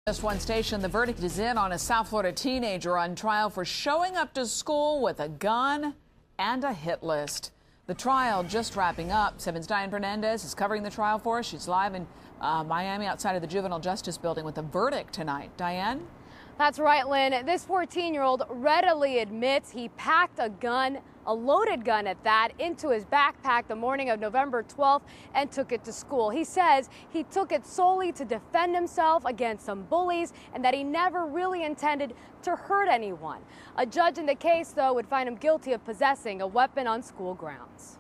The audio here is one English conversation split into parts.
Just one station, the verdict is in on a South Florida teenager on trial for showing up to school with a gun and a hit list. The trial just wrapping up. 7's Diane Fernandez is covering the trial for us. She's live in Miami outside of the Juvenile Justice Building with the verdict tonight. Diane? That's right, Lynn. This 14-year-old readily admits he packed a gun, a loaded gun at that, into his backpack the morning of November 12th and took it to school. He says he took it solely to defend himself against some bullies and that he never really intended to hurt anyone. A judge in the case, though, would find him guilty of possessing a weapon on school grounds.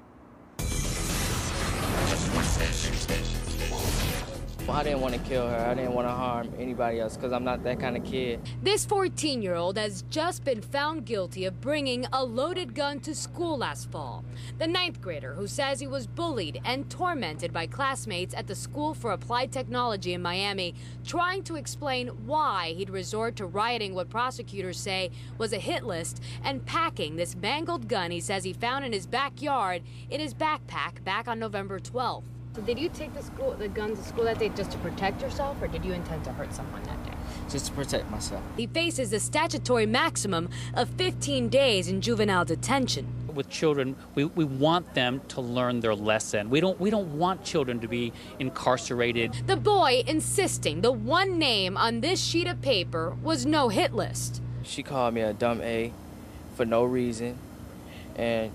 I didn't want to kill her. I didn't want to harm anybody else because I'm not that kind of kid. This 14-year-old has just been found guilty of bringing a loaded gun to school last fall. The 9th grader who says he was bullied and tormented by classmates at the School for Applied Technology in Miami, trying to explain why he'd resort to rioting what prosecutors say was a hit list and packing this mangled gun he says he found in his backyard in his backpack back on November 12th. So did you take the gun to school that day just to protect yourself, or did you intend to hurt someone that day? Just to protect myself. He faces a statutory maximum of 15 days in juvenile detention. With children, we want them to learn their lesson. We don't want children to be incarcerated. The boy insisting the one name on this sheet of paper was no hit list. She called me a dumb A for no reason, and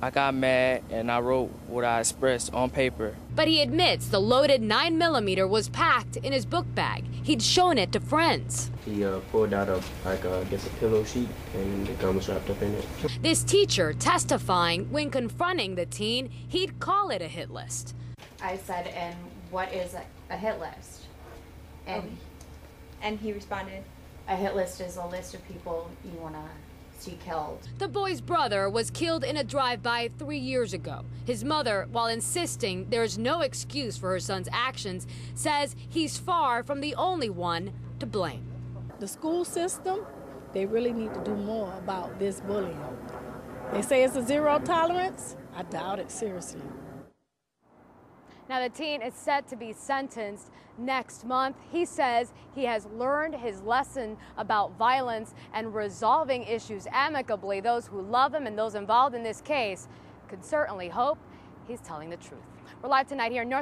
I got mad and I wrote what I expressed on paper. But he admits the loaded 9mm was packed in his book bag. He'd shown it to friends. He pulled out I guess a pillow sheet, and the gun was wrapped up in it. This teacher testifying when confronting the teen, he'd call it a hit list. I said, and what is a hit list? And he responded, a hit list is a list of people you want to see killed. The boy's brother was killed in a drive-by 3 years ago. His mother, while insisting there's no excuse for her son's actions, says he's far from the only one to blame. The school system, they really need to do more about this bullying. They say it's a zero tolerance. I doubt it, seriously. Now, the teen is set to be sentenced next month. He says he has learned his lesson about violence and resolving issues amicably. Those who love him and those involved in this case could certainly hope he's telling the truth. We're live tonight here in North